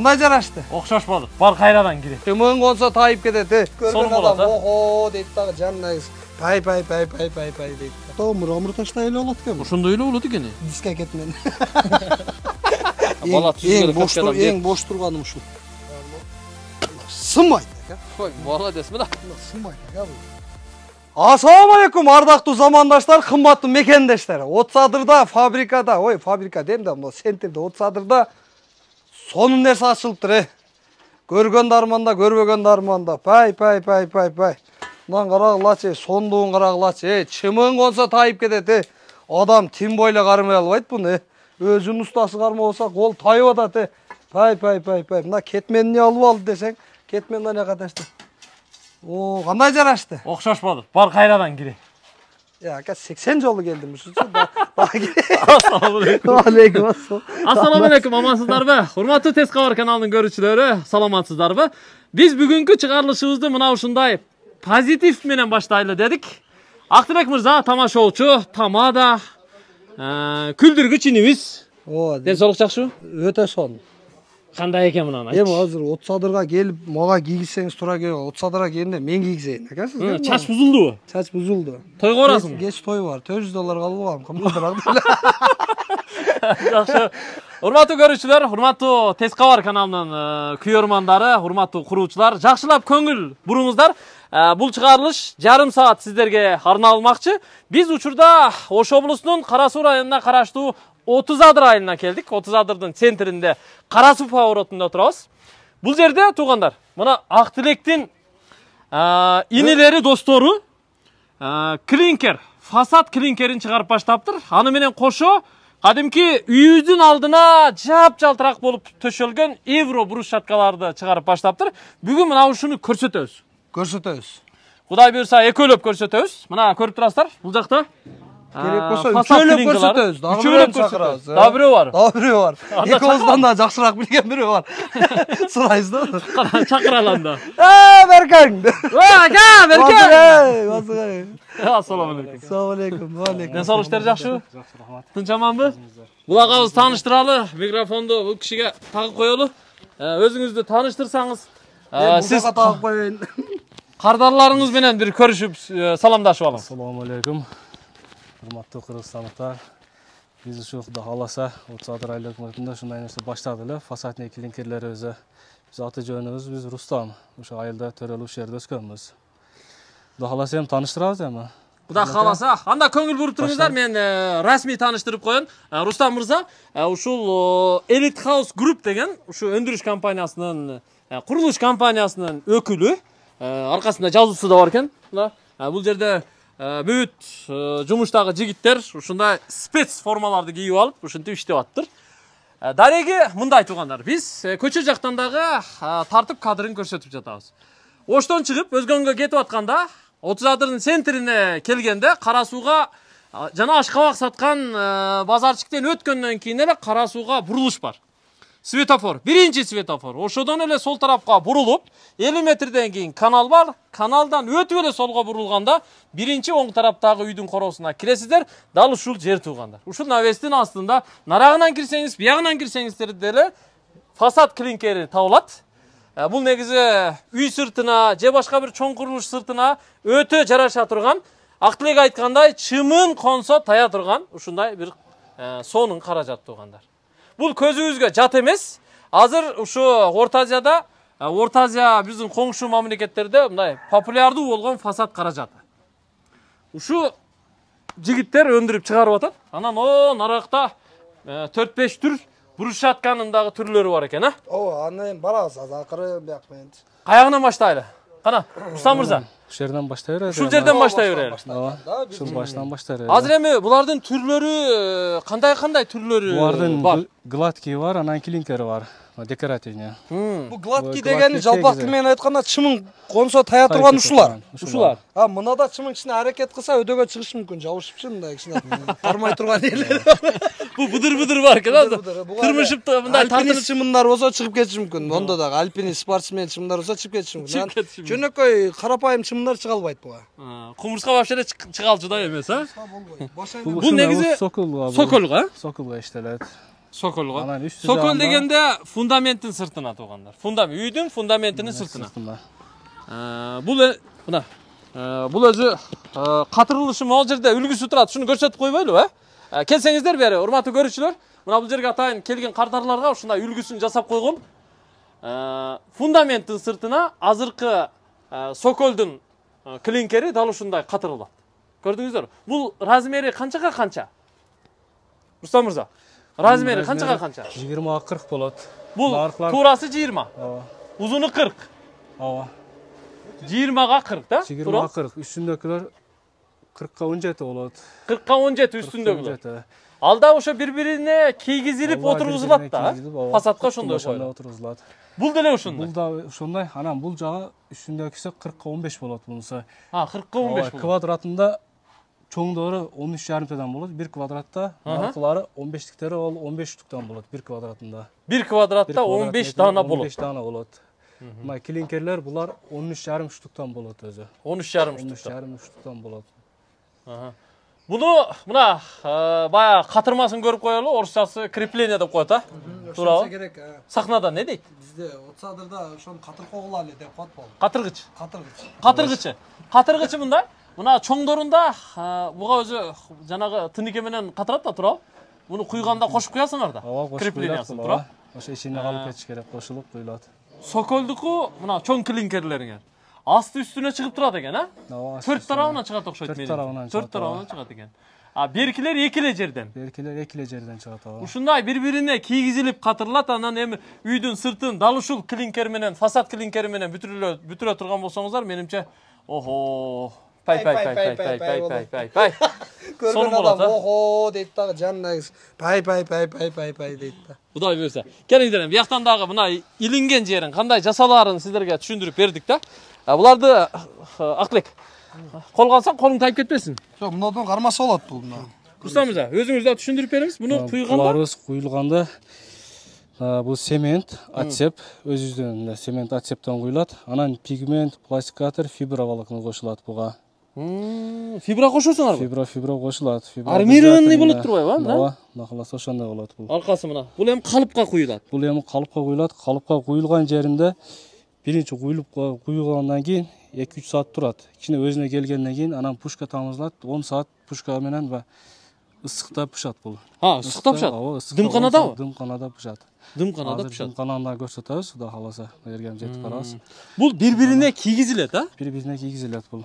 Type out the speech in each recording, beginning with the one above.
Кандай жарашты? Окшош болду. Бар кайрадан кире. Чымын консо тайып кетет. Көргөн болот, адам охо дейт дагы жанына пай дейт. Томур таштай эле болот экен. Ошондой эле болот экен. Дискекет менен. Бала түзгөн эң бош турганым ушул. Сынбайт экен. Ой, молодец мына. Сынбайт экен бул. Assalamu alaikum ардактуу замандаштар, кымбаттуу мекендештер. Отсадырда фабрикада, фабрика дейм да, мына центрде Отсадырда сонун нерсе ачылыптыр. Көргөн дарманда, көрбөгөн дарманда. Пай. Мындан карагылачы, сондугун карагылачы. Чымын консо тайып кетет. Адам тим бойло кармай албайт буну. Өзүнүн устасы кармабаса, кол тайып атат. Пай. Мына кетменини алып алды десең, кетмен кандай каташты. О, кандай жарашты? Окшош болду. Бар кайрадан кире. Ya, 80 жолу келдим ушунчу. Assalamu alaikum. Алейкум ассалам. Assalamu alaikum, амансыздарбы? Урматтуу Тез кабар каналынын көрүүчүлөрү, саламатсыздарбы? Биз бүгүнкү чыгарылышыбызды мына ушундай позитив менен баштайлы дедик. Актыбек мырза, тамашоочу, тамада, күлдүргүч инибиз. Ден соолук жакшыбы? Өтө сонун. Кандай экен мынаны айтчы? Эми азыр Отсадырга келип, мага кийгизсеңиз туура келип, Отсадырга келгенде мен кийгизейин, экенсиз? Чач бузулдубу? Чач бузулду. Тойго барасыңбы? Кеч той бар. $400 алып алам, кымбатыраак деле. Жакшы. Урматтуу көрүүчүлөр, урматтуу Тез кабар каналынын күйөрмандары, урматтуу куруучулар, жакшылап көңүл буруңуздар. Бул чыгарылыш жарым саат сиздерге арналмакчы. Биз учурда Ош облусунун Кара Суу районуна караштуу 30 Адыр айылына келдик. 30 Адырдын центринде Кара Суу поворотунда турабыз. Бул жерде туугандар, мына Актилектин инелери, достору клинкер, фасад клинкерин чыгарып баштаптыр. Аны менен кошо кадимки үйүбүздүн алдына жап-жалтыраак болуп төшөлгөн евро брусчаткаларды чыгарып баштаптыр. Бүгүн мына ушуну көрсөтөбүз. Кудай буйрса экөөлөп көрсөтөбүз. Мына көрүп турасыздар, бул жакта керек болсо үчөөлөп көрсөтөбүз. Үчөөлөп көрсөтөбүз. Дагы бирөө бар. Экөөбүздөн да жакшыраак билген бирөө бар. Сурайсыз да. Чакыралы анда. Беркең. Ага, Беркең. Ассаламу алейкум. Ассаламу алейкум. Алейкум. Ден соолук иштер жакшыбы? Тынч аманбы? Бул агабыз тааныштыралы, микрофонду бул кишиге тагып коелу. Өзүңүздү тааныштырсаңыз, сиз тагып коеюн. Кардарларыңыз менен бир көрүшүп саламдашып алыңыз. Ассаламу алейкум. Урматтуу кыргызстандыктар, биз ушу Кудай кааласа 30 Адыр айыл өкмөтүндө ушундай нерсе баштады эле. Фасадный клинкерлерибиз, биз аты жөнүбүз биз Рустам. Ошо айылда төрөлүп ушул жерде өскөнбүз. Кудай кааласа эми тааныштырабыз эми. Кудай кааласа, анда көңүл буруп туруңуздар, мен расмий тааныштырып коеюн. Рустам мырза, ушул Elite House Group деген ушу өндүрүш компаниясынын, курулуш компаниясынын өкүлү, аркасында жазуусу да бар экен. Бул жерде бүт жумуштагы жигиттер ушундай спец формаларды кийип алып, ушинтип иштеп аттыр. Дареги мындай туугандар, биз көчө жактан дагы тартып кадрын көрсөтүп жатабыз. Оштон чыгып өзгөнгө кетип атканда, 30 Адырдын центрине келгенде Кара Сууга жана ашкабак саткан базарчиктен өткөндөн кийин эле Кара Сууга бурулуш бар. Светофор, биринчи светофор. Ошодон эле сол тарапка бурулуп, 50 метрден кийин канал бар. Каналдан өтүп эле солго бурулганда, биринчи оң тараптагы үйдүн коросуна киресиздер. Дал ушул жер туугандар. Ушул навестин астында нарагынан кирсеңиз, биягынан кирсеңиздер деле фасад клинкери табылат. Бул негизи үй сыртына, же башка бир чоң курулуш сыртына өтө жараша турган, Актилек айткандай, чымын консо тая турган ушундай бир сонун каражат туугандар. Бул көзүбүзгө жат эмес. Азыр ушу Орто Азияда, Орто Азия биздин коңшу мамлекеттерде мындай популярдуу болгон фасад каражаты. Ушу жигиттер өндүрүп чыгарып атат. Анан наракта 4-5 түр брусчатканын дагы түрлөрү бар экен, Аны барабыз, акыры бияк менен. Каягынан баштайлы? Кана, Рустам мырза. Ушул жерден баштай берели. Ушул жерден баштай берели. Ушул баштан баштай берели. Азыр эми булардын түрлөрү кандай түрлөрү бар? Булардын гладкий бар, анан клинкери бар. Декоративный. Бул гладкий дегени жалпак тил менен айтканда чымын консо тая турган ушулар. Мынада чымын кичине аракет кылса өдөгө чыгышы мүмкүн, жабышыпчы мындай кичине кармай турган эле. Бул быдыр бар экен, азыр. Тырмышып мындай тартыныш чымындар болсо чыгып кетиши мүмкүн. Ондо дагы альпинист, спортсмен чымындар болсо чыгып кетиши мүмкүн. Жөнөкөй карапайым чымындар чыга албайт буга. Кумурска вообще эле чыга алчу да эмес, Бул негизи соколго иштелет. Sokol go. Анан үстү Sokol жагында- дегенде фундаменттин сыртына туугандар. Үйдүн фундаментинин сыртына. Бул өзү катырылышы могул жерде үлгүсү турат. Шуну көрсөтүп койбойлубу, Келсеңиздер бери, урматтуу көрүүчүлөр. Мына бул жерге атайын келген кардарларга ушундай үлгүсүн жасап койгом. Фундаменттин сыртына азыркы Соколдун клинкери дал ушундай катырылат. Көрдүңүздөр? Бул размери канчага канча? Рустам мырза, размери канчага канча? 20-40 болот. Бул Нарыклар- туурасы 20, Ооба. узуну 40. Ооба. 20га 40 да? 20-40. Үстүндөгүлөр 40-ка 17 болот. 40га 17 үстүндөгүлөр. 17. Алда ошо бири-бирине кийгизилип отургузулат да. Фасадка ошондой ошондой коюлат. отургузулат. Бул деле Бул ошондой. да ошондой. Анан бул жагы үстүндөгүсү 40-ка 15 болот бунусу. 40га 15 болот. Квадратында чоңдору 13,5 болот. 1 квадратта наркылары 15-тиктери ол 15 штуктан болот 1 квадратында. 1 квадратта 15 дана болот. 15 дана болот. Мына клинкерлер булар 13,5 штуктан болот өзү. 13,5 штук. 13,5 штуктан болот. Буну мына бая катырмасын көрүп коелу, орусчасы крепление деп коет, туурабы? керек. Сахнада не дейт? Бизде отсадырда ошону катыр когула эле деп коет болду. Катыргыч. Катыргыч. Катыргычы мындай. Мына чоңдорунда буга өзү жанагы тыныке менен катырат да, туурабы? Буну куйганда кошуп куясыңар да. Креплениясын, туурабы? Ошо ичине калып кетиш керек, кошулуп куюлат. Соколдуку мына чоң клинкерлериңер. Асты үстүнө чыгып турат экен, Ооба. 4 тарабынан чыгат окшойт менин. 4 тарабынан чыгат экен. Беркилер эки эле жерден. Беркилер эки эле жерден чыгат, ооба. Ушундай бири-бирине кийгизилип катырылат, анан эми үйдүн сыртын дал ушул клинкер менен, фасад клинкери менен бүтүрө турган болсоңуздар, менимче, охо, пай. Көргөн адам охо дейт дагы, жанына пай дейт да. Кудай буйрса. Келиңдер, бияктан дагы мына илинген жерин кандай жасалаарын сиздерге түшүндүрүп бердик да. Буларды Акбек, колго алсаң колуң тайып кетпесин. Жок, мындан кармаса болот бул мына. Рустам мырза, өзүңүз да түшүндүрүп бериңиз. Буну куйганда Буларыбыз куюлганда бул цемент, отсеп, өзүбүздүн цемент отсептен куюлат. Анан пигмент, пластикатор, фиброволокно кошулат буга. Фибра кошосуңарбы? Фибра кошулат. Армированный болуп турбайбы, Ооба, накаласа ошондой болот бул. Аркасы мына. Бул эми калыпка куюлат. Бул эми калыпка куюлат. Калыпка куюлган жеринде биринчи куюлгандан кийин 2-3 саат турат. Ичине өзүнө келгенден кийин анан пушка тамызылат. 10 саат пушка менен ысыкта пышат бул. Ысыкта пышат? Дымканадабы? Дымканада пышат. Дымканада пышат. Дымканада көрсөтөбүз, Кудай кааласа, жерге жетип барабыз. Бул бири-бирине кийгизилет, Бири-бирине кийгизилет бул.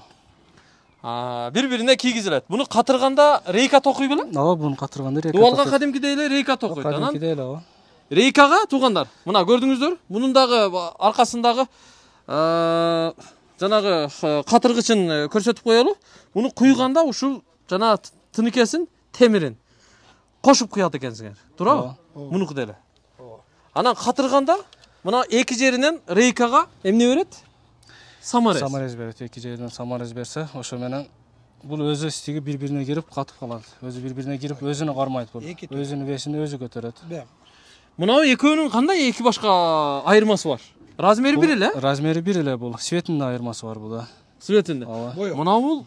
Бири-бирине кийгизилет. Буну катырганда рейка токуй беле? Ооба, буну катырганда рейка. Дубалга кадимкидей эле рейка токуйт. Анан кадимкидей эле, ооба. рейкага туугандар. Мына көрдүңүздөр, мунун дагы аркасындагы жанагы катыргычын көрсөтүп коелу. Буну куйганда ушул жана тыныкесин, темирин кошуп куят экенсиңер. Туурабы? Мунуку деле. Анан катырганда мына эки жеринен рейкага эмне берет? Самарез. Самарез берет, эки жеринен самарез берсе, ошо менен бул өзү стиги бири-бирине кирип катып калат. Өзү бири-бирине кирип өзүнө кармайт бул. Өзүнүн весин өзү көтөрөт. Мына экөөнүн кандай эки башка айырмасы бар? Размери бир эле? Размери бир эле бул. Светинде айырмасы бар бул. Светинде. Мына бул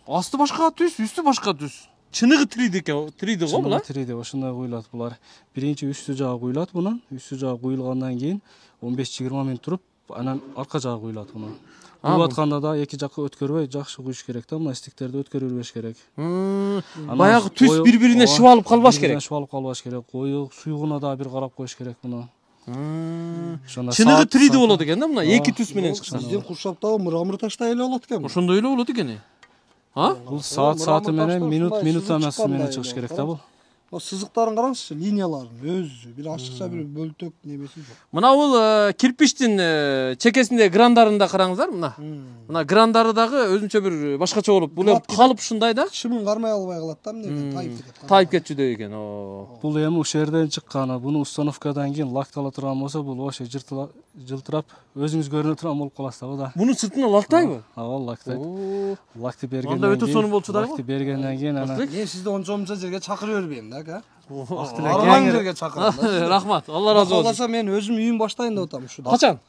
асты башка түз, үстү башка түз. Чыныгы 3D го бул, 3D ошондой куюлат булар. Биринчи үстү жагы куюлат бунун. Үстү жагы куюлгандан кийин 15-20 минут туруп, анан арка жагы куюлат бунун. Куюп атканда да эки жакка өткөрбөй жакшы куюш керек да, мына стиктерди өткөрүлбөш керек. Баягы түз бири-бирине шыбалып калбаш керек. Шыбалып калбаш керек. Коюк, суюгуна да бир карап коюш керек муну. Чыныгы 3D болот экен да, мына эки түз менен чыкса. Сиздин куршаптагы мрамор таштай эле болот экен. Ошондой эле болот экен. Бул сааты менен минут эмес менен чыгыш керек да бул. Сызыктарын караңызчы, линияларын өзү бир ашыкча бир бөлтөк немеси жок. Мына бул кирпичтин чекесинде грандарында караңыздар, мына. Мына грандары дагы өзүнчө бир башкача болуп, бул эми калып ушундай да. Чымын кармай албай калат да, эмне тайып кетет. Тайып кетчүдөй экен. Бул эми ушул жерден чыкканы, буну установкадан кийин лактала турган болсо, бул вообще жылтырап, өзүңүз көрүнө турган болуп каласыз да. Мунун сыртына лактайбы? Ооба, лактайт. Лакты бергенден кийин. Анда өтө сонун болчу да. Лакты бергенден кийин анан мен сизди ончомча жерге чакыра бербейм да, ака. Аралаң жерге чакырам. Рахмат. Алла разы болсун. Кааласа мен өзүм үйүм баштайын деп атам ушуда. Качан?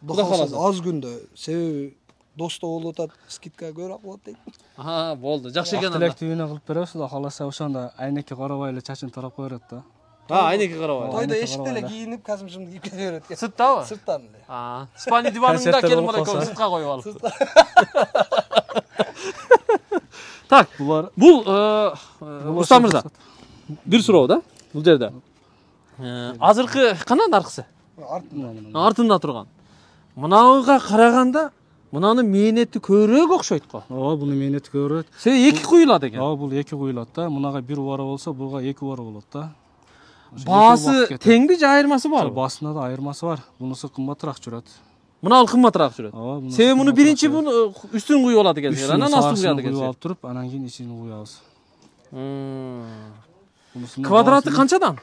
Кудай кааласа аз күндө. Себеби досто болуп атат, скидка көбүрөөк болот дейт. Болду. Жакшы экен анда. Тилектүүнү кылып беребиз, Кудай кааласа ошондо айнекке карабай эле чачын тарап коерат да. айнеки карабай. Тойда эшикте эле кийинип, казым шымды кийип кете берет экен. Сырттабы? Сырттан эле. Спальня диванында Концерттер келин болуп бала калса. сыртка коюп алып. Так, Булар бул Рустам мырза. Бир суроо да? Бул жерде. Азыркы канат аркысы? Артында турган. Мынауга караганда мынанын мээнети көбүрөөк окшойт го. ооба буну мээнети көбүрөөт. Себеби эки куюлат экен. Ооба бул эки куюлат да. Мунага бир убара болсо, буга эки убара болот да. Баасы теңби же айырмасы барбы? Басында да айырмасы бар. Бунусу кымбатыраак жүрөт. Мына кымбатыраак жүрөт. Ооба. Себеби муну биринчи бул үстүн куюп алат экенсиңер, анан астын куят куюп экенсиңер. алып туруп, анан кийин ичин куябыз. Квадраты канчадан?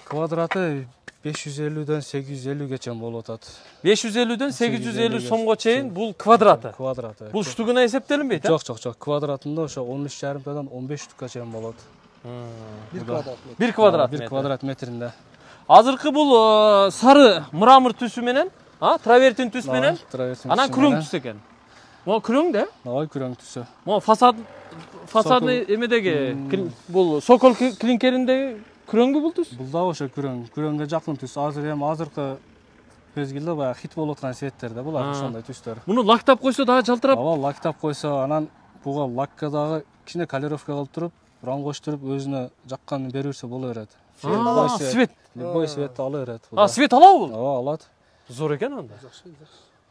Квадраты 550дөн 850ге чейин болуп атат. 550дөн 850 сомго чейин бул квадраты. Квадраты. Бул штугуна эсептелинбейт, Жок, жок, жок. Квадратында ошо 13,5 15 штукка чейин болот. 1 квадрат метр. 1 квадрат Бир метр. квадрат метринде. Азыркы бул сары мрамор түсү менен, травертин түс менен, анан күрөң түс экен. Могу күрөң да? Ой, күрөң түсү. Могу фасадный эмедеги бул сокол клинкериндеги күрөңбү бул түс? Бул да ошо күрөң. Күрөңгө жакын түс. Азыркы мезгилде баягы хит болуп аткан светтер да булар ошондой түстөр. Муну лактап койсо дагы жалтырап. Ооба, лактап койсо, анан буга лакка дагы кичине колировка кылып туруп, рам коштуруп, өзүнө жакканын бере берсе боло берет. Свет. Любой светти ала берет. Свет алабы бул? Ооба, алат. Зор экен анда.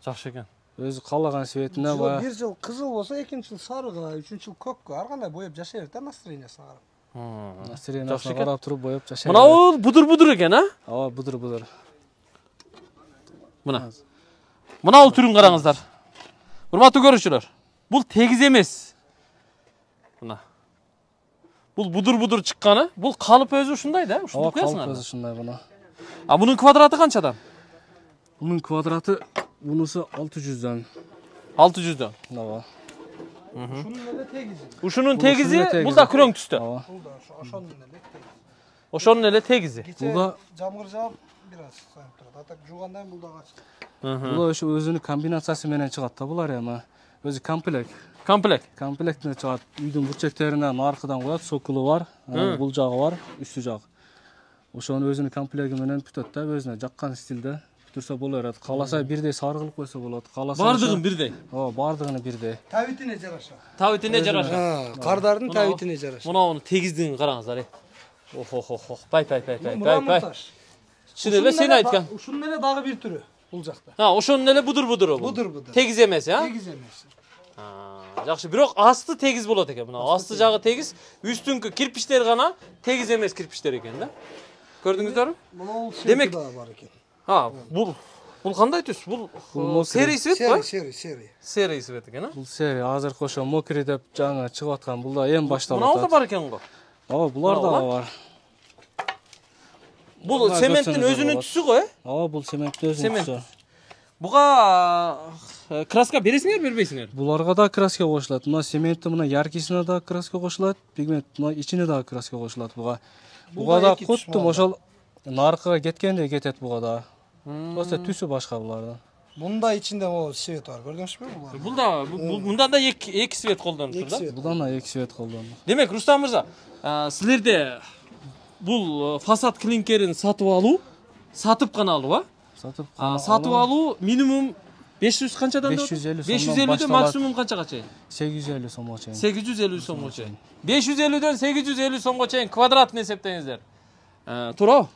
Жакшы экен. Өзү каалаган светине баягы. Бир жыл кызыл болсо, экинчи жыл сарыга, үчүнчү жыл көккө, ар кандай боеп жашай берет да настроениясына карап. Настроениясына карап туруп боеп жашай. Мынау будур экен, Ооба, будур. Мынау түрүн караңыздар. Урматтуу көрүүчүлөр, бул тегиз эмес. Мына. Бул будур чыкканы, бул калып өзү ушундай да, ушундук коесуңар. Калып өзү ушундай буну. Бунун квадраты канчадан? Бунун квадраты бунусу 600дөн. 600дөн. Ооба. Ушунун эле тегизи. Ушунун тегизи, бул да күрөң түстө. Ооба. Бул да ошонун эле тегизи. Ошонун эле тегизи. Бул да жамгыр жаап, бир аз сайып турат. Атак жуугандан бул дагы ачык. Бул ошо өзүнүн комбинациясы менен чыгат да булар эми. Өзү комплект. Комплектине чыгат. Үйдүн бурчектеринен аркадан коет, сокулу бар, бул жагы бар, үстү жагы. Ошону өзүнүн комплекти менен бүтөт да, өзүнө жаккан стилде бүтүрсө боло берет. Кааласа бирдей сары кылып койсо болот. Кааласа Бардыгын бирдей. Ооба, бардыгын бирдей. Табитине жараша. Табитине жараша. Кардардын табитине жараша. Мунун тегиздигин караңыздар. Ох. Бай. Чын эле Ушунун сен айткан. Ушунун эле дагы бир түрү бул жакта. Ошонун эле будур. Будур. Тегиз эмес, Тегиз эмес. Жакшы, бирок асты тегиз болот экен. Мына асты жагы тегиз, үстүңкү кирпичтер гана тегиз эмес кирпичтер экен да. Көрдүңүздөрбү? Мына Демек, да бар экен. Бул кандай түс? Бул серый свет го? Серый свет экен, Бул серый азыркы ошо мокрый деп жаңы чыгып аткан, бул да эң башталып атат. Мына да бар экен го. Ооба, булар да бар. Бул цементтин өзүнүн түсү го, Ооба, бул цементтин өзүнүн түсү. Буга краска бересиңер, бербейсиңер? Буларга да краска кошулат. Мына цементтин мына яркисине да краска кошулат, пигмент мына ичине да краска кошулат буга. Буга да коттум ошол наркыга кеткендей кетет буга да. Просто түсү башка булардын. Мында ичинде могу свет бар, көрдүңүзбү булар? Бул да мындан да эки свет колдонуп тур да. Будан да эки свет колдонулат. Демек, Рустам мырза, силерде бул фасад клинкерин сатып гана алуу, сатып алуу минимум 500 канчадан деп? 550дөн максимум канчага чейин? 850 сомго чейин. 850 сомго чейин. 550дөн 850 сомго чейин квадратын эсептеңиздер. Туурабы?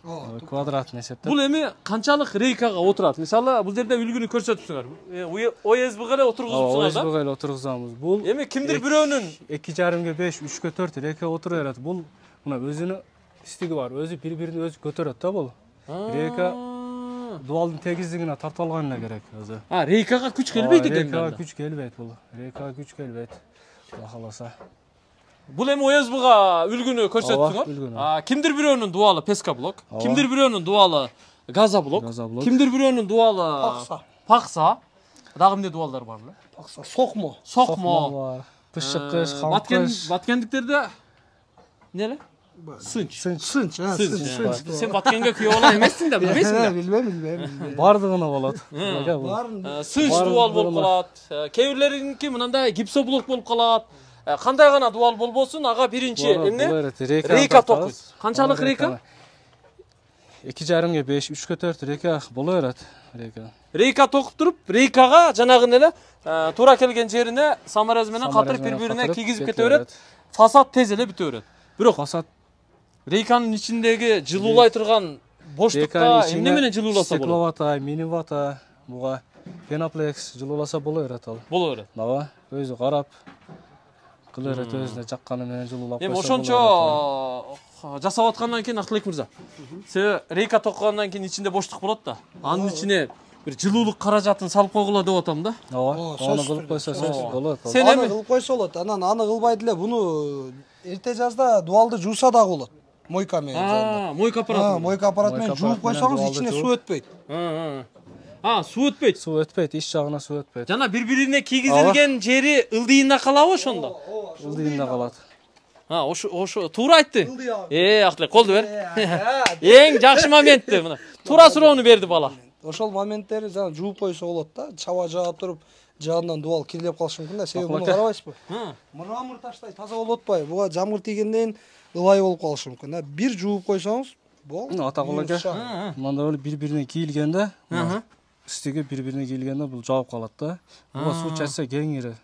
Квадратын эсептеп. Бул эми канчалык рейкага отурат? Мисалы, бул жерде үлгүнү көрсөтүпсүңөр. ОСБ эле отургузупсуңар да? ОСБ эле отургузабыз. Бул эми кимдир бирөөнүн 2,5ге 5, 3ге 4 рейка отура берет. Бул мына өзүнүн стиги бар. Өзү бири-бирин өзү көтөрөт да бул. Рейка дуалдын тегиздигине тартып алган эле керек өзү. Рейкага күч келбейт экен. Рейкага күч келбейт бул. Рейкага күч келбейт. Кудай кааласа. Бул эми ОСБга үлгүнү көрсөттүңөр. Кимдир бирөөнүн дуалы пескоблок, кимдир бирөөнүн дуалы газоблок, кимдир бирөөнүн дуалы пакса. Дагы эмне дуалдар бар беле? Пакса, сокмо. Бар. Пышчыкыш, хамкыш. Баткендиктерде эмне эле? Сынч. Сен Баткенге күйөө ала эмессиң да, билбейсиң да? Билбейм. Бардыгына болот. Сынч дуал болуп калат. Кээ-бирлериники мындай гипсоблок болуп калат. Кандай гана дуал болбосун, ага биринчи эмне? Рейка токуйт. Канчалык рейка? 2,5 5, 3 4 рейка боло берет. Рейка. Рейка токуп туруп, рейкага жанагы эле туура келген жерине саморез менен катырып менен бири-бирине катырып кийгизип кете кете берет. Фасад тез эле бүтө берет. Бирок Фасад рейканын ичиндеги жылуулай турган боштукка эмне менен жылууласа болот? Стекловата, минивата, буга пеноплекс жылууласа боло берет ал. Боло берет. Ооба, өзү карап кыла берет, өзүнө жакканы менен жылуулап Эми койсо. ошончо жасап аткандан кийин Актылек мырза, себеби рейка токкондон кийин ичинде боштук болот да. Анын ичине бир жылуулук каражатын салып койгула деп атам да. Ооба, аны кылып койсо сөзсүз болот. Сен Аны эми кылып койсо болот. Анан аны кылбай деле буну эрте жазда дуалды жууса дагы болот. Мойка менен. Мойка аппараты. Мойка аппараты менен жууп койсоңуз ичине суу өтпөйт. Суу өтпөйт. Суу өтпөйт, иш жагына суу өтпөйт. Жана бири-бирине кийгизилген жери ылдыйында калабы ошондо? Ылдыйында калат. Ошо туура айтты. Актылек колду бер. Эң жакшы моменtti мына. Туура суроону берди бала. Ошол моменттерди жана жууп койсо болот да. Чаба жаап туруп жаандан дуал кирилеп калышы мүмкүн да. Себеби муну карабайсызбы? Мрамор таштай таза болуп атпайбы? Буга жамгыр тийгенден ылай болуп калышы мүмкүн да. Бир жууп койсоңуз, болду. Атагул аке. Мында эле бири-бирине кийилгенде, стиги бири-бирине кийилгенде бул жаап калат да. Буга суу чачса кеңири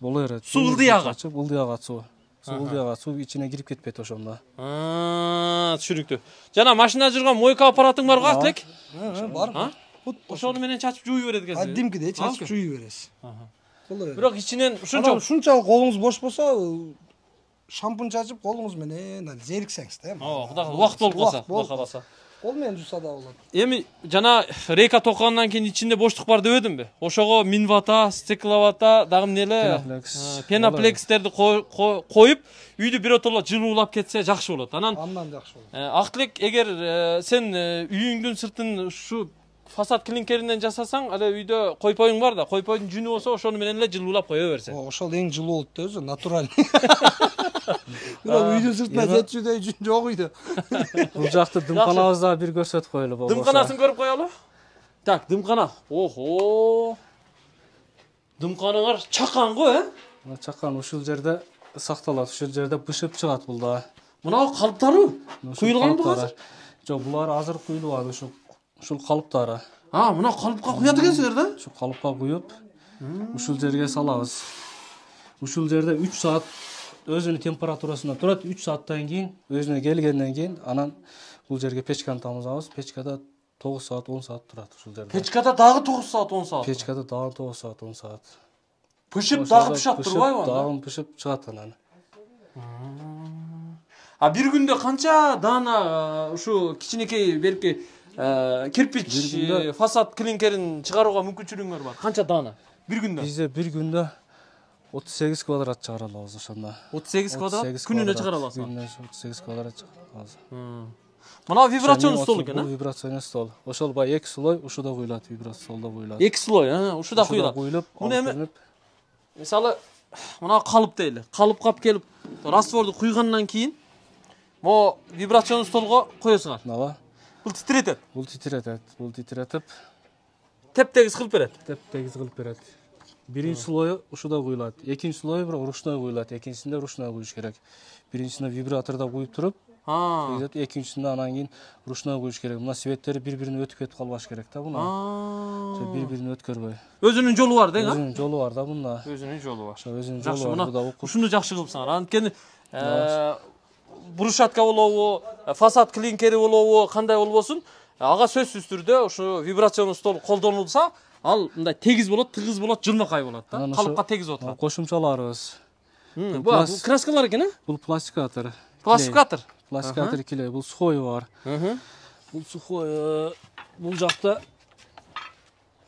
боло берет. Суу ылдый агат. Ылдый агат суу. Суу ичине кирип кетпейт ошондо. Түшүнүктүү. Жана машина жүргөн мойка аппаратың барбы Актылек? Бар. Ошону менен чачып жууй берет экенсиз. Кадимкидей чачып жууй бересиз. Бирок ичинен ушунчалык колуңуз бош болсо, шампунь чачып колуңуз менен зериксеңиз да. Кудай убакыт болуп калса, Кудай кааласа. Кол менен жууса да болот. Эми жана рейка токкондон кийин ичинде боштук бар дебедимби? Ошого минвата, стекловата, дагы эмне эле пеноплекстерди коюп, үйдү биротоло жылуулап кетсе жакшы болот. Андан жакшы болот. Актылек, эгер сен үйүңдүн сыртын ушу фасад клинкеринен жасасаң, эле үйдө койпоюң бар да, койпойдун жүнү болсо ошону менен эле жылуулап кое берсе. Ошол эң жылуу болот да өзү, натураль. Бирок үйдүн сыртына жетчүдөй жүн жок үйдө. Бул жакты дымканабызда бир көрсөтүп коелу болбосо. Дымканасын көрүп коелу. Так, дымкана. Охо. Дымканыңар чакан го, Чакан ушул жерде сакталат, ушул жерде бышып чыгат бул да. Мына калыптары куюлганбы азыр? Жок, булар азыр куюлбады, ушул калыптары. Мына калыпка куят экенсиңер да? Ушул калыпка куюп, ушул жерге салабыз. Ушул жерде 3 саат өзүнүн температурасында турат, 3 сааттан кийин өзүнө келгенден кийин анан бул жерге печканы тамызабыз. Печкада 9 саат, 10 саат турат ушул жерде. Печкада дагы 9 саат, 10 саат. Печкада дагы 9 саат, 10 саат. Пышып дагы пышат турбайбы? Дагы пышып чыгат анан. Бир күндө канча даана ушу кичинекей берки кирпич фасад клинкерин чыгарууга мүмкүнчүлүгүңөр бар? Канча даана? Бир күндө? Бизде бир күндө 38 квадрат чыгара алабыз ошондо. 38 квадрат күнүнө чыгара аласың? Күнүнө 38 квадрат чыгара алабыз. Мына вибрацион стол экен, Вибрацион стол. Ошол бай 2 слой, ушуда куюлат, вибрацион столдо куюлат. 2 слой, ушуда куюлат. Муну эми мисалы мына калып дейли. Калып кап келип растворду куйгандан кийин могу вибрацион столго коесуңар. Ооба. Бул титиретет. Бул титиретип теп-тегиз кылып берет. Теп-тегиз кылып берет. Биринчи слою ушуда куюлат. Экинчи слою бирок ручной куюлат. Экинчисинде ручной куюш керек. Биринчисинде вибраторда куюп туруп, экинчисинде анан кийин ручной куюш керек. Мына светтери бири-бирине өтүп кетип калбаш керек да буна. Бири-бирине өткөрбөй. Өзүнүн жолу бар дең, Өзүнүн жолу бар да бунда. Өзүнүн жолу бар. Өзүнүн жолу бар. Буда окуп. Ушуну жакшы кылыпсыңар. Анткени брусчатка болобу, фасад клинкери болобу, кандай болбосун, ага сөзсүз түрдө ушу вибрацион стол колдонулса, ал мындай тегиз болот, тыгыз болот, жылмакай болот да. Калыпка тегиз отурат. Кошумчаларыбыз. Бул краскалар экен, Бул пластикатор. Пластикатор клей. Бул сухой бар. Бул сухой, бул жакта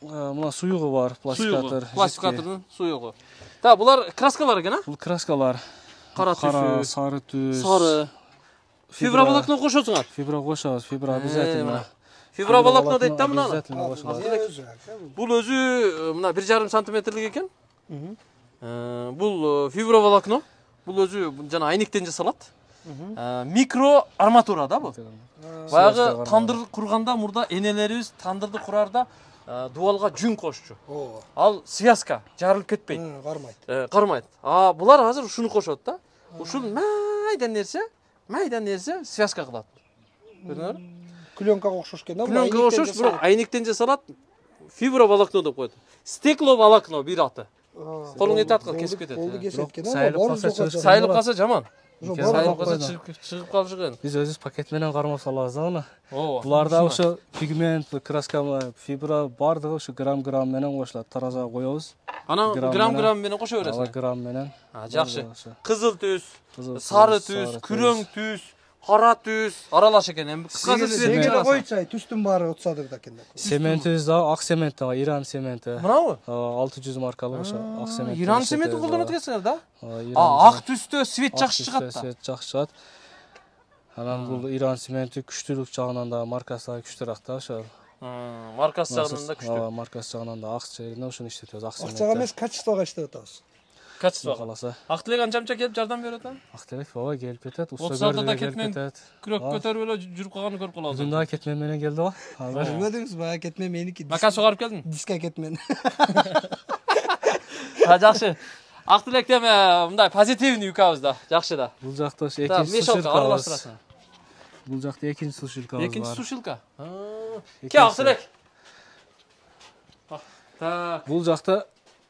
мына суюгу бар, пластикатор. Пластикатордун суюгу. Та, булар краскалар экен, Бул краскалар. Кара түсү, сары түс. Сары. Фиброволокно кошосуңар? Фибра кошобуз, фибра обязательно. Фиброволокно дейт да мына. Обязательно кошобуз. Бул өзү мына 1,5 сантиметрлик экен. Бул фиброволокно. Бул өзү жана айнектен жасалат. Микро арматура да бул. Баягы тандыр курганда мурда энелерибиз тандырды курарда дуалга жүн кошчу. Ал связка жарылып кетпейт. Кармайт. Булар азыр ушуну кошот да. Ушул майда нерсе связка кылат. Көрдүңөрбү? Клёнкага окшош экен да. Пленкага окшош, бирок айнектен жасалат. Фиброволокно деп коет. Стекловолокно бир аты. Колуң ете аткан кесип кетет. Колду кесет экен. Сайылып калса Сайылып калса жаман. Сайылып калса чыгып калышы экен. Биз өзүбүз пакет менен кармап салабыз да аны. Ооба. Буларда ошо пигмент, краска, фибра бардыгы ошо грамм менен кошулат. Таразага коебуз. Анан грамм менен кошо бересиң. Грамм менен. Жакшы. Кызыл түс, сары түс, күрөң түс, кара түс аралаш экен. Эми кыскасы Сегеле койчу түстүн баары отсадырда экен. Сементибиз да ак семент да, Иран сементи. Мынабы? 600 маркалуу ошо ак семент. Иран сементи колдонот экенсиңер да? Ак түстө свет жакшы чыгат да. Свет жакшы чыгат. Анан бул Иран сементи күчтүүлүк жагынан да маркасы күчтүүрөөк да ошо. Маркасы жагынан да күчтүү. Маркасы жагынан да ак жерине ошону иштетебиз, ак семент. Акчага эмес, качествого иштеп атабыз. Качество каласа. Актилек анча келип жардам берет а? Актилек ооба келип кетет, уста көрдү келип кетет. Күрөк көтөрүп эле жүрүп калганын көрүп калабыз. Бүгүн да кетмен менен келди го. Көрдүңүзбү, бая кетме меники. Бака чыгарып келдиң? Диска кетмен. Жакшы. Актилектен мындай позитивный юкабыз да, жакшы да. Бул жакта ошо экинчи сушилка. Бул жакта экинчи сушилка бар. Экинчи сушилка. Ке Актилек. Так. Бул жакта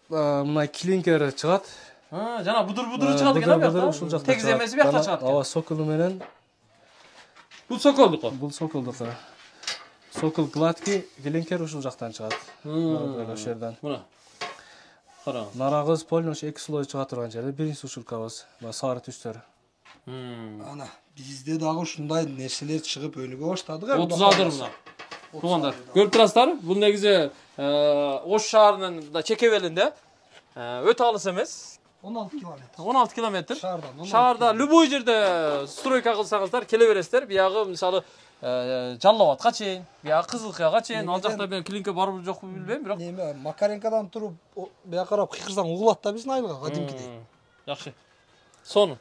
мына клинкер чыгат. Жана будур чыгат экен да ушул жакта. Тегиз эмеси биякта чыгат. Ооба, сокулу менен. Бул соколдук. Бул соколдук. Сокол гладкий, клинкер ушул жактан чыгат. Ошол жерден. Мына. Караңыз. Нарагыз полный ошо 2 слой чыга турган жерде биринчи сушилкабыз. Мына сары түстөр. Ана бизде дагы ушундай нерселер чыгып өнүгө баштады. 30 адыр мына. Туугандар, көрүп турасыздар? Бул негизи Ош шаарынын да чекебелинде. Өтө алыс эмес. 16 километр. 16 километр. Шаардан. Шаарда любой жерде стройка кылсаңыздар келе бересиздер. Биягы мисалы Жалал Абадка чейин, биягы Кызылкаяга чейин, ал жакта мен клиника барбы жокпу билбейм, бирок Неме Макаренкадан туруп бияка карап кыйкырсаң угулат да биздин айылга кадимкидей. Жакшы. Сону.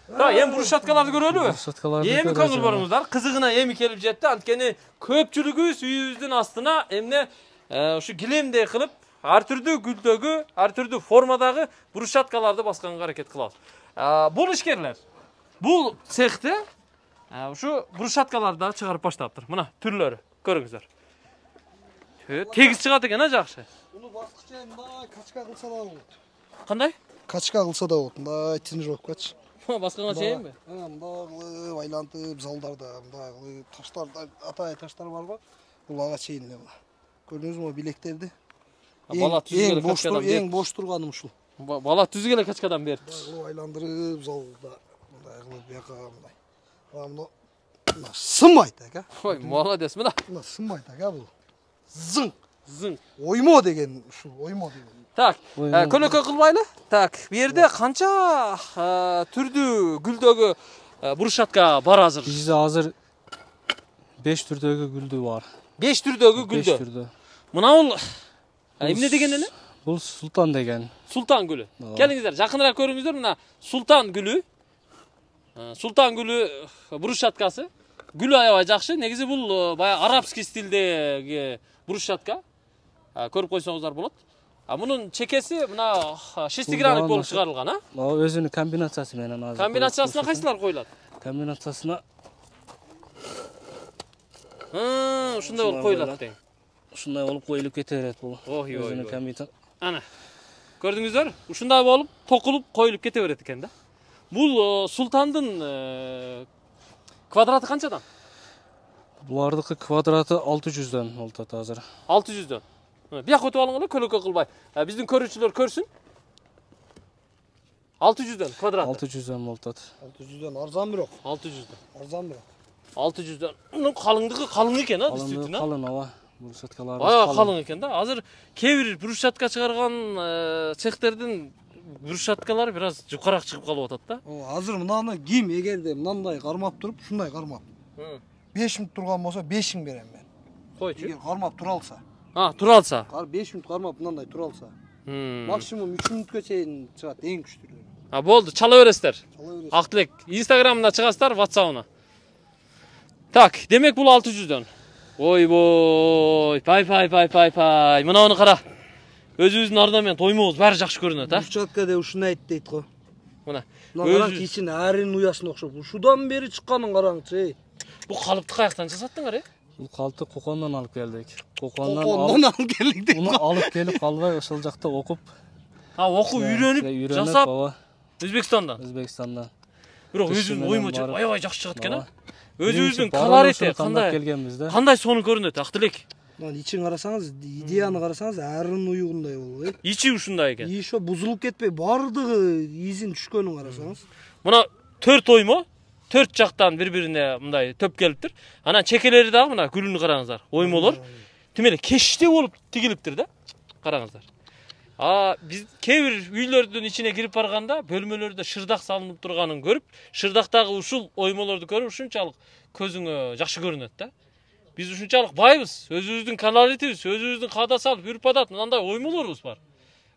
Эми брусчаткаларды көрөлүбү? Эми көңүл буруңуздар. Кызыгына эми келип жетти. Анткени көпчүлүгүбүз үйүбүздүн астына эмне ушу килемдей кылып ар түрдүү гүлдөгү, ар түрдүү формадагы брусчаткаларды басканга аракет кылабыз. Бул ишкерлер бул цехте ушу брусчаткаларды чыгарып баштаптыр. Мына түрлөрү көрүңүздөр. Тегиз чыгат экен, жакшы. Муну баскыча мындай качка кылса да болот. Кандай? Качка кылса да болот. Мындай тренировкачы. Басканга чейинби? Мындай кылып айлантып залдарда, мындай кылып таштар, атай таштар барбы? Бул ага чейин эле була. Көрдүңүзбү билектерди? Бала түзгеле качкадан бер. Эң бош турганым ушул. Бала түзгеле качкадан бер. Кылып айландырып залда, мындай кылып бияка мындай. Мына сынбайт ака. Ой, молодец, мына. Мына сынбайт ака бул. Зың. Оймо деген ушул, оймо деген. Так, көлөкө кылбайлы. Так, бу жерде канча түрдүү гүлдөгү брусчатка бар азыр? Бизде азыр 5 түрдөгү гүлдүү бар. 5 түрдөгү гүлдө. 5 түрдө. Мына бул эмне деген эле? Бул султан деген. Султан гүлү. Келиңиздер, жакыныраак көрүңүздөр. Мына султан гүлү. Султан гүлү брусчаткасы. Гүлү аябай жакшы. Негизи бул баягы арабский стилдеги брусчатка. Көрүп койсоңуздар болот. Мунун чекеси мына шестигранник болуп чыгарылган, а? Өзүнүн комбинациясы менен азыр. Комбинациясына кайсылар коюлат? Комбинациясына ушундай болуп коюлат тең. Ушундай болуп коюлуп кете берет бул. Өзүнүн комбинациясы. Ана. Көрдүңүздөр? Ушундай болуп токулуп коюлуп кете берет экен да. Бул султандын квадраты канчадан? Булардыкы квадраты 600дөн болот азыр. 600дөн. Бияк өтүп алыңыз эле, көлөкө кылбай. Биздин көрүүчүлөр көрсүн. 600дөн квадрат. 600дөн болот. 600дөн арзан бирок. 600дөн. Арзан бирок. 600дөн. Мунун калыңдыгы калың экен, действительно. Калың, ооба. Брусчаткалар. Калың экен да. Азыр кээ бир брусчатка чыгарган цехтердин брусчаткалары бир аз жукараак чыгып калып атат да. Азыр мынаны ким эгерде мындай кармап туруп, ушундай кармап. 5 мүнөт турган болсо 5 000 берем мен. Койчу. Эгер кармап тура алса. Тура алса. 5 мүнөт кармап мындай тура алса. Максимум 3 мүнөткө чейин чыгат эң күчтүүлөрү. Болду, чала бересиздер. Актилек Инстаграмына чыгасыздар, WhatsApp'ына. Так, демек бул 600дөн. Ойбой, пай. Мынаны кара. Өзүбүздүн орномент тоймобуз баары жакшы көрүнөт, а? Брусчатка деп ушуну айт дейт го. Мына. Мына кичине арынын уясына окшоп. Ушудан бери чыкканын караңчы. Бул калыпты каяктан жасаттыңар, э? Бул калыпты Кокондан алып келдик. Кокондан Ondan al geldik deyip. Уну алып келип калбай ошол жакта окуп, Окуп, үйрөнүп, жасап, Өзбекстандан. Өзбекстандан. Бирок Түшү өзүнүн менен ойму барып. аябай жакшы чыгат экен, а? Биринчи Өзүбүздүн баарын колорити ошол тандап кандай? келгенбиз да. Кандай сонун көрүнөт, Актилек? Lan için karasanız, ideyanı karasanız erinin uyugunday olur. Ичи ушундай экен. İyi şu buzulup ketpey bardığı izin düşkönün karasanız. Мына 4 оймо, 4 жактан бири-бирине мындай төп келиптир. Анан чекелери дагы мына гүлүнү караңыздар. Оймолор тим эле кештей болуп тигилиптир да. Караңыздар. Биз кээ бир үйлөрдүн ичине кирип барганда бөлмөлөрдө шырдак салынып турганын көрүп, шырдактагы ушул оймолорду көрүп ушунчалык көзүңө жакшы көрүнөт да. Биз ушунчалык байбыз, өзүбүздүн колоритибиз, өзүбүздүн каада салт, үрп адат, мындай оймолорубуз бар.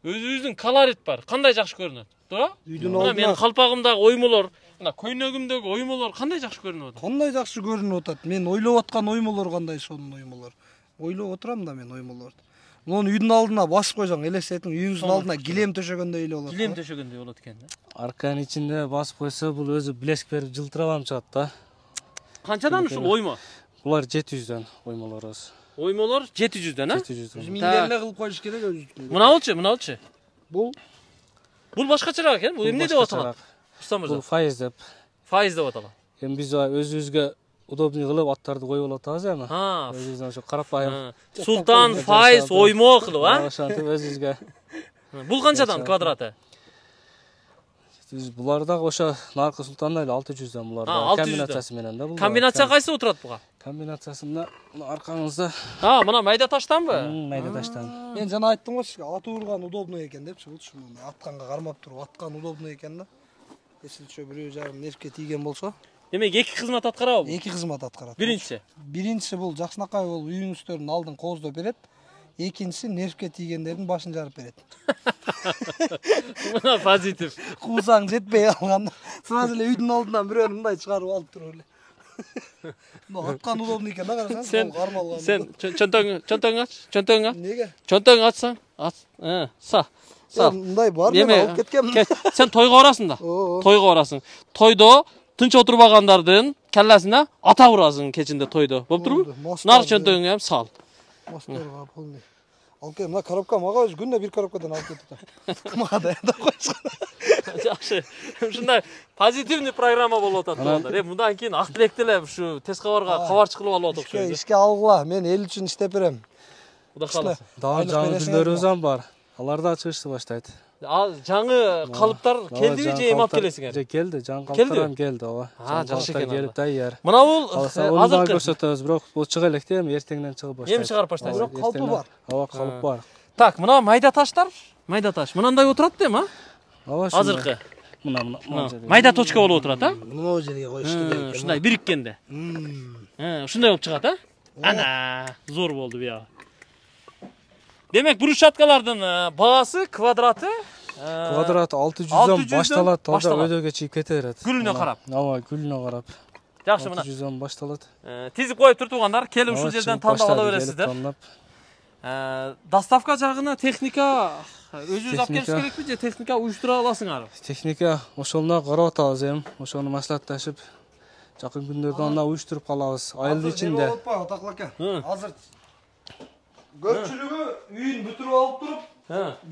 Өзүбүздүн колорит бар. Кандай жакшы көрүнөт. Туура? Мына менин калпагымдагы оймолор, мына көйнөгүмдөгү оймолор кандай жакшы көрүнүп атат. Кандай жакшы көрүнүп атат. Мен ойлоп аткан оймолор кандай сонун оймолор. Ойлоп отурам да мен оймолорду. Муну үйдүн алдына басып койсоң, элестетиң, үйүңүздүн алдына килем төшөгөндөй эле болот. Килем төшөгөндөй болот экен да. Арканын ичинде басып койсо, бул өзү блеск берип жылтырабам чыгат да. Канчадан ушул оймо? Булар 700дөн оймолорубуз. Оймолор 700дөн, а? 700дөн. Миндерне кылып коюш керек өзү. Мыналчы. Бул Башкачараак экен. Бул эмне деп аталат? Уста мырза. Бул файыз деп. Файыз деп аталат. Эми биз өзүбүзгө удобный кылып аттарды коюп атабыз эми. Өзүбүздүн ошо карапайым. Султан, Файыз, оймо кылып, а? Ошентип өзүбүзгө. Бул канчадан квадраты? Булар дагы ошо наркы султанда эле 600дөн булар. Комбинациясы менен да бул. Комбинация кайсы отурат буга? Комбинациясында аркаңызда. Мына майда таштанбы? Майда таштан. мен жана айттым го сизге, аты урган удобный экен депчи, бул атканга кармап туруп аткан удобный экен да. Эсилчө бирөө жарым нервке тийген болсо, Демек 2 кызмат аткарабы? 2 кызмат аткарат. Биринчиси бул жакшынакай болуп үйүңүздөрдүн алдын кооздоп берет. Экинчиси нервке тийгендердин башын жарып берет. Мына позитив. Куусаң жетпей калганда сразу эле үйдүн алдынан бирөөнү мындай чыгарып алып туруп эле. Аткан удобный экен да, карасаң. Сен чөнтөгүңү ач. Неге? Чөнтөгүңү ачсаң, са. Мындай бар, мен алып кеткенмин. Сен тойго барасың да. Тойго барасың. Тойдо тынч отурбагандардын келлесине ата урасың кечинде тойдо. Болуп турбу? Нар чөнтөгүңү ham сал. Мастер полный. Алып кел, мына коробка мага өзү күндө бир коробкадан алып кетип. Мага даярдап койсун. Жакшы. Ушундай позитивный программа болуп атат балдар. Мындан кийин Актилекти эле ушу тез кабарга кабарчы кылып алып атат окшойт. Ишке алгыла, мен эл үчүн иштеп берем. Кудай кааласа. Дагы жаңы күндөрүбүз ham бар. Алар да чыгышты баштайт. Жаңы калыптар келдиби же эми алып келесиңер? Же келди, жаңы калыптар ham келди, ооба. Жакшы экен. Келип даяр. Мына бул азыркы көрсөтөбүз, бирок бул чыга элек да, эми эртеңден чыгып баштайт. Эми чыгарып баштайсыз. Бирок калпы бар. Ооба, калып бар. Так, мына майда таштар. Майда таш. Мынандай отурат да эми, а? Ооба, Азыркы. Мына майда точка болуп отурат, а? Мына жерге коюш керек. Ушундай бириккенде. Ушундай болуп чыгат, а? Ана, зор болду буяга. Демек, брусчаткалардын баасы, квадраты 600дөн башталат, алда өйдөгө чыгып кете берет. Гүлүнө карап. Ооба, гүлүнө карап. Жакшы, мына 600дөн башталат. Тизип коюп тур туугандар, келип ушул жерден тандап ала бересиздер. Доставка жагына техника өзүбүз алып келиш керекпи же техника уюштура аласыңар? Техника ошону карап атабыз эми. Ошону маслихатташып, жакын күндөрдө аны уюштуруп калабыз. Айыл ичинде. Атаклы ака. Азыр көпчүлүгү үйүн бүтүрүп алып туруп,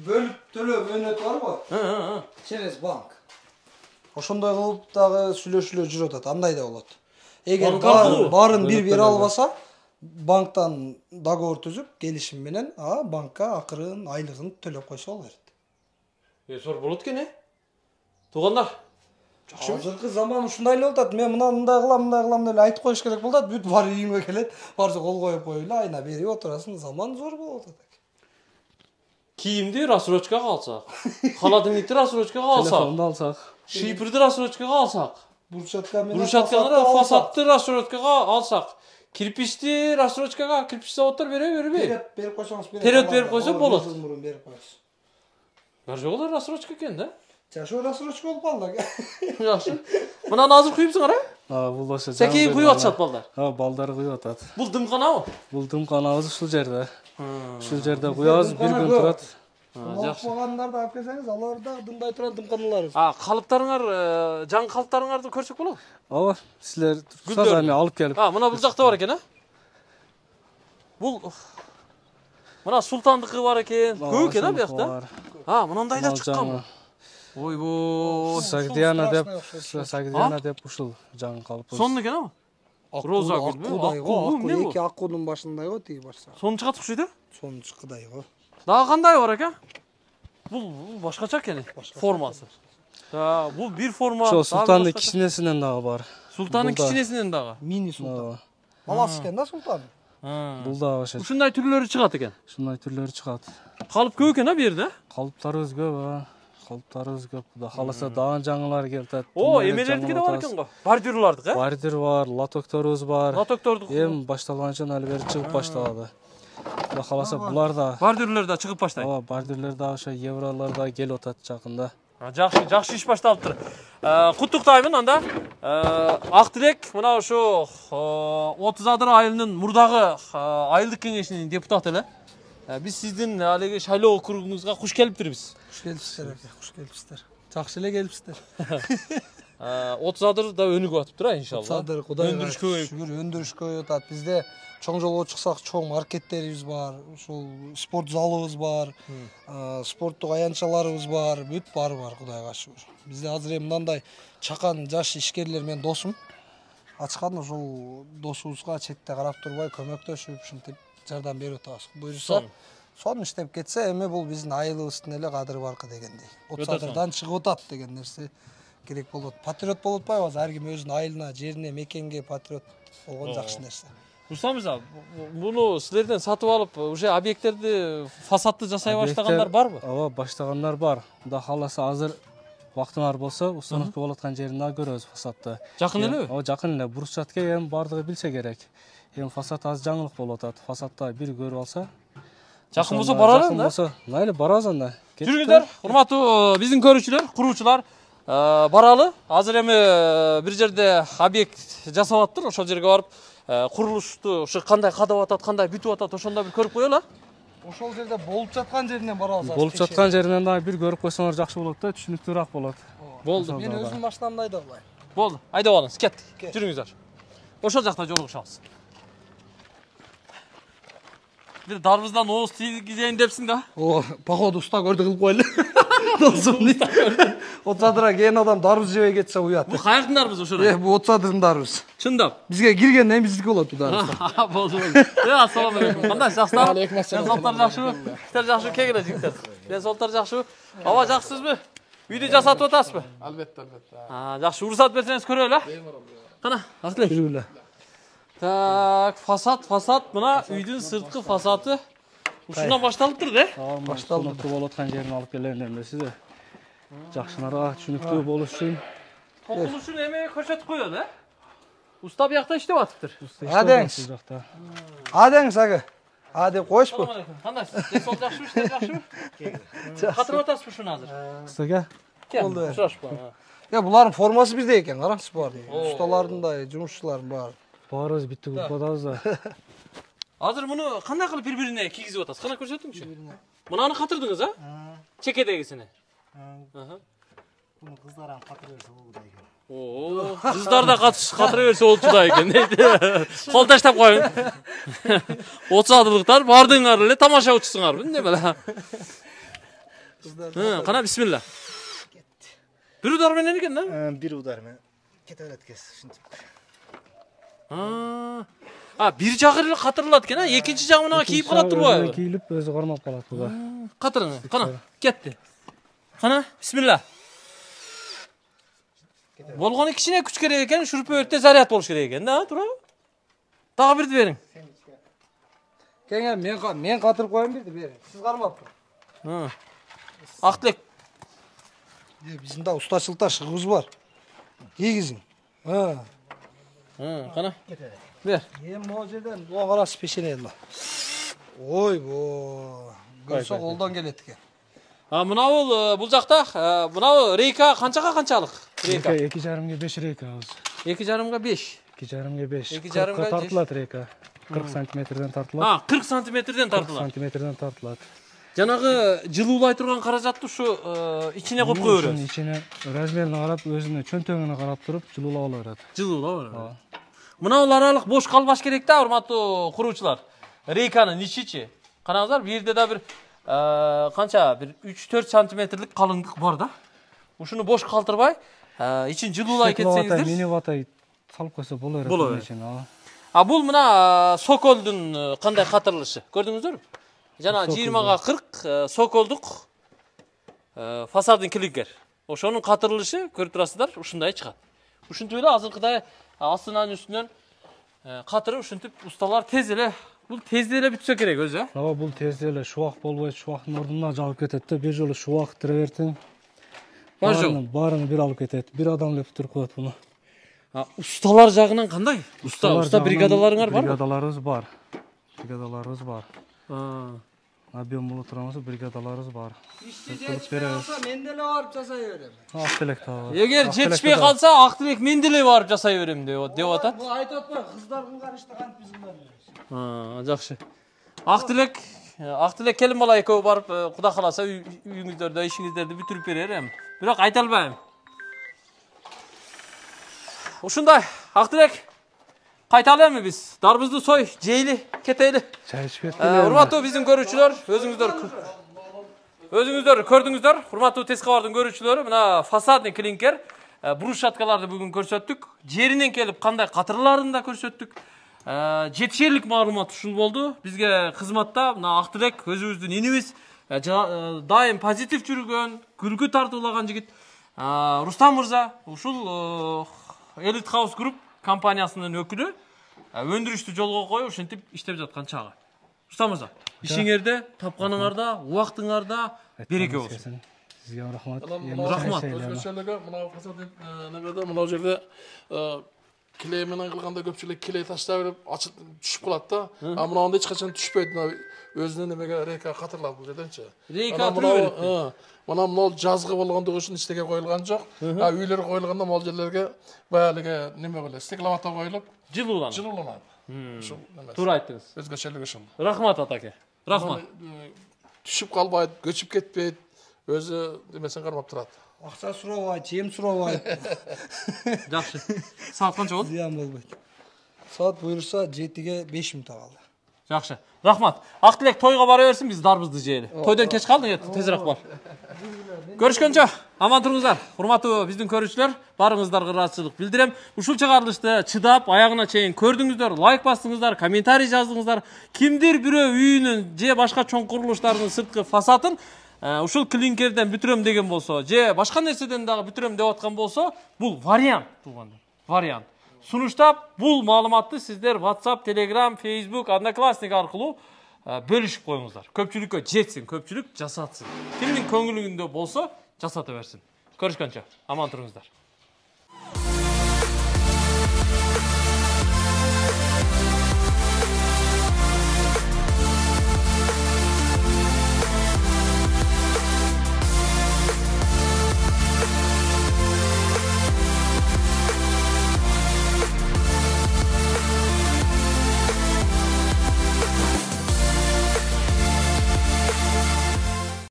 бөлүп төлөө мөөнөтү барбы? Через банк. Ошондой кылып дагы сүйлөшүлө жүрүп атат, андай да болот. Эгер баарын бир бере албаса, банктан договор түзүп, келишим менен, банкка акырын айлыгын төлөп койсо болот. Зор болот экен, туугандар. Азыркы заман ушундай эле болот. Мен мындай кылам деп айтып коюш керек болот. Бүт бар үйүңө келет, барса кол коюп коюлу, айына берип отурасың. Заман зор болуп атат. Кийимди рассрочкага алсак, холодильникти рассрочкага алсак, телефонду алсак, шийпирди рассрочкага алсак, брусчатканы фасадты рассрочкага алсак, кирпичти рассрочкага, кирпич заводдор береби? Берип койсоңуз берет. Период берип койсок болот. Берип коесуз. Бар жогу рассрочка экен да? Жашоо рассрочка болуп калды. Жакшы. Мынаны азыр куюпсуңар, бул ошо. Секей куюп атышат балдар. Балдар куюп атат. Бул дымканабы? Бул дымканабыз ушул жерде. Ушул жерде куябыз, бир күн турат. Жакшы. Болғандарды алып келсеңіз, аларда дымдай тұрған дымканаларыбыз. Калыптарыңар, жаңы калыптарыңарды көрсөк болобу? Ооба, силер турсаңыз эми алып келип. Мына бул жакта бар экен, Бул мына Султандыкы бар экен. Көп экен, буякта. Мынандай да чыккан. Ойбой. Сагдиана деп ушул жаңы калып. Сонун экен, Роза гүлбү? Аккуу эмне бу? Эки аккуунун башындай го тиги башса. Сонун чыгат окшойт, Сонун чыккыдай го. Дагы кандай бар экен? Бул башкача экен формасы. Бул бир форма. Ошо Султандын кичинесинен дагы бар. Султандын кичинесинен дагы. Мини султан. Баласы экен да султан. Бул дагы ошо. Ушундай түрлөрү чыгат экен. Ушундай түрлөрү чыгат. Калып көп экен, бу жерде? Калыптарыбыз көп, калыптарыбыз көп. Кудай кааласа дагы жаңылар келет. Эмелердики да бар экен го. Бордюрлардык, Бордюр бар, лотокторубуз бар. Лотоктордук. Эми башталганча али бери чыгып башталады. Кудай кааласа булар да. Бордюрлер да чыгып баштайт. Ооба, бордюрлер да ошо евролор да келип атат жакында. Жакшы иш башталыптыр. Куттуктаймын анда. Ак тилек мына ошо 30 адыр айылынын мурдагы айылдык кеңешинин депутаты эле. Биз сиздин алеги шайлоо округуңузга куш келиптирбиз. Куш келипсиздер, куш келипсиздер. Жакшы эле келипсиздер. 30 адыр да өнүгүп атыптыр, иншалла. 30 адыр Кудайга өндүрүш көбөйүп. шүгүр өндүрүш көбөйүп атат. Бизде чоң жолго чыксак, чоң маркеттерибиз бар, ушул спорт залыбыз бар, спорттук аянтчаларыбыз бар, бүт баары бар, Кудайга шүгүр. Бизде азыр эми мындай чакан жаш ишкерлер менен досум ачкан, ошол досубузга четте карап турбай көмөктөшүп, ушинтип жардам берип атабыз. Буюрса, сонун иштеп кетсе, эми бул биздин айылыбыздын эле кадыры баркы дегендей. 30 адырдан чыгып атат деген нерсе керек болот. Патриот болуп атпайбыз, ар ким өзүнүн айылына, жерине, мекенге патриот болгон жакшы нерсе. Рустам мырза, буну силерден сатып алып, уже объекттерди фасадты жасай баштагандар барбы? Ооба, баштагандар бар. Кудай кааласа азыр вактыңар болсо, установка болуп аткан жерин да көрөбүз фасадты. Жакын элеби? Ооба, жакын эле. Брусчатка эми бардыгы билсе керек. Эми фасад аз жаңылык болуп атат. Фасадта бир көрүп алса, жакын болсо баралы да. Майли барабыз анда. Жүргүңүздөр, урматтуу биздин көрүүчүлөр, куруучулар, баралы. Азыр эми бир жерде объект жасап атыптыр, ошол жерге барып курулушту ошо кандай кадап атат, кандай бүтүп атат, ошондо бир көрүп коелу. Ошол жерде болуп жаткан жеринен барабыз. Болуп жаткан жеринен дагы бир көрүп койсоңор жакшы болот да, түшүнүктүүрөөк болот. Болду. Мен өзүм машинамды айдап алайын. Болду. Айдап алыңыз, кеттик. Жүрүңүздөр. Ошол жакта жолугушабыз. Бир дарбыздан ооз тийгизейин депсиң да? Походу уста көрдү кылып коелу. Досум уста көрдү. 30 адырга келген адам дарбыз жебей кетсе уят. Бул каяктын дарбызы ошол? Бул 30 адырдын дарбыз. Чындап. Бизге киргенден кийин биздики болот бул дарбыз. Болду. Ассалам алейкум. Кандай жакшылар? Алейкум ассалам. Солтар жакшыбы? Сиздер жакшы келгиле жигиттер. Мен солтар жакшыбы? Аба жакшысызбы? Үйдү жасатып атасызбы? Албетте. Жакшы, уруксат берсеңиз көрөлү. Кана, актылек. Жүргүлө. Так, фасад, мына үйдүн сырткы фасады ушундан башталыптыр да? Башталыптыр болуп аткан жерин алып келейин эмеси. Жакшынарга түшүнүктүү болуш үчүн. Окулушун эме көрсөтүп коелу, да? Уста биякта иштеп атыптыр. Адеңиз. Адеңиз ага. А деп коюшпу? Кандайсыз? Сол жакшыбы, иштеп жакшыбы? Катырып атасызбы ушуну азыр? Устага. Болду. Урашпа. Булардын формасы бирдей экен, караңыз баардыгы. Усталардындай, жумушчулардын баары. Баарыбыз биттик группадабыз да. Азыр муну кандай кылып бири-бирине кийгизип атасыз? Кана көрсөтүңчү. Мунаны катырдыңыз, а? Чекедегисини. Bunu kızlar katırıyor soğuk da ekan. Oo, kızlar da katırı verse olçu da ekan. Neydi? Kol taştap koyun. 30 adılıklar bardığınlar ile tamaşa uçsunlar. Ne böyle? Kana bismillah. Bir udar mı ne diken lan? Bir udar mı? Ketalet kes. Şimdi. Bir jagı katırlat ken ha, ikinci jagına kiyip kalat turбайбы? Kiyilip özü karmap kalat bu da. Katırın, kana, ketти. Kana, bismillah. Болгону кичине күч керек экен, шүрпөттө заряд болуш керек экен да, тура. Дагы бирди бериң. Кеңе мен катырып коеюн бирди, бериң. Сиз кармаппы? Актылек. Биздин да устачылыкта шыгыбыз бар. Кийгизиң. Кана. Бер. Эми могу жерден буга карасыз пешенени. Ойбо. Көрсө колдон келет экен. Мынау бул жакта, мынау рейка канчага канчалык? Рейка 2,5 5 рейка өзү. 2,5 5. 2,5 5. 2,5 тартылат рейка. 40 сантиметрден тартылат. 40 сантиметрден тартылат. 40 сантиметрден тартылат. Жанагы жылуулай турган каражатты ушу ичине коюп кое беребиз. Ичине размерине карап, өзүнө чөнтөгүнө карап туруп жылуулап ала берет. Жылуулап берет. Мына аралык бош калбаш керек да, урматтуу куруучулар. Рейканын ичичи. Караңыздар, бу жерде да бир канча бир 3-4 сантиметрлик калыңдык бар да. Ушуну бош калтырбай, ичин жылуулай кетсеңиздер. Мини ватай салып койсо боло берет. Бул мына Соколдун кандай катырылышы. Көрдүңүздөрбү? Жана 20га 40 Соколдук фасадын клинкер. Ошонун катырылышы көрүп турасыздар, ушундай чыгат. Ушинтип эле азыркыдай астынан үстүнөн катырып ушинтип усталар тез эле, бул тез эле бүтсө керек өзү. Ооба, бул тез эле шубак болбойт, шубактын ордуна жабып кетет да. Бир жолу шубак тревертин баарын бир алып кетет. Бир адам эле бүтүрүп коет буну. Усталар жагынан кандай? Уста бригадаларыңар барбы? Бригадаларыбыз бар. Объем боло турганбызда бригадаларыбыз бар. İşte жетишпей калса мен деле барып жасай берем. Актилек табы. Эгер жетишпей калса, Актилек мен деле барып жасай берем деп атат. Бул айтып атпайбы, кыздардын карышты кантип биз кылабыз. Жакшы. Актилек келин бала экөө барып, Кудай кааласа үйүңүздөрдө ишиңиздерди бүтүрүп берер эми. Бирок айта албайм. Ушундай, Актилек кайталы эми биз. Дарбызды сой, жейли, кетели. Чай içip Урматтуу биздин көрүүчүлөр, өзүңүздөр көрдүңүздөр. Урматтуу Тез кабардын көрүүчүлөрү, мына фасадный клинкер брусчаткаларды бүгүн көрсөттүк. Жеринен келип кандай катырларын да көрсөттүк. Жетишерлик маалымат ушул болду. Бизге кызматта мына Актилек өзүбүздүн инибиз, дайым позитив жүргөн, күлкү тартуулаган жигит. Рустам мырза ушул Elite House Group компаниясынын өкүлү өндүрүштү жолго коюп ушинтип иштеп жаткан чагы. Рустам мырза, ишиңерде, тапканыңарда, убактыңарда береке болсун. Сизге рахмат. Рахмат. Өзгөчөлүгү мына фасад негеде мына жерде клей менен кылганда көпчүлүк клей таштап берип ачып түшүп калат да. Мынандай эч качан түшпөйт. Өзүнүн эмеге рейка катырлап бул жерденчи. Рейка түрүп Мына могул жазгы болгондугу үчүн эчтеке коюлган жок. Үйлөр коюлганда могул жерлерге баягы неме беле стекловато коюлуп жылууланат. Ушул неме. Туура айттыңыз. Өзгөчөлүгү ушул. Рахмат атаке. Рахмат. Түшүп калбайт, көчүп кетпейт. Өзү немесин кармап турат. Акча сурабайт, жем сурабайт. Жакшы. Саат канча болду? Зыян болбойт. Саат буйруса 7-ге 5 мүнөт калды. Жакшы. Рахмат. Актилек тойго бара берсин, биз дарбызды жейли. Тойдон кеч калдың, тезирээк бар. Көрүшкөнчө, аман туруңуздар. Урматтуу биздин көрүүчүлөр, барыңыздарга ыраазычылык билдирем. Ушул чыгарылышты чыдап, аягына чейин көрдүңүздөр, лайк бастыңыздар, комментарий жаздыңыздар. Кимдир бирөө үйүнүн же башка чоң курулуштардын сырткы фасадын ушул клинкерден бүтүрөм деген болсо, же башка нерседен дагы бүтүрөм деп аткан болсо, бул вариант туугандар. Вариант. Сунуштап, бул маалыматты сиздер WhatsApp, Telegram, Facebook, Одноклассник аркылуу бөлүшүп коюңуздар. Көпчүлүккө жетсин, көпчүлүк жасатсын. Кимдин көңүлүндө болсо, жасата берсин. Көрүшкөнчө, аман туруңуздар.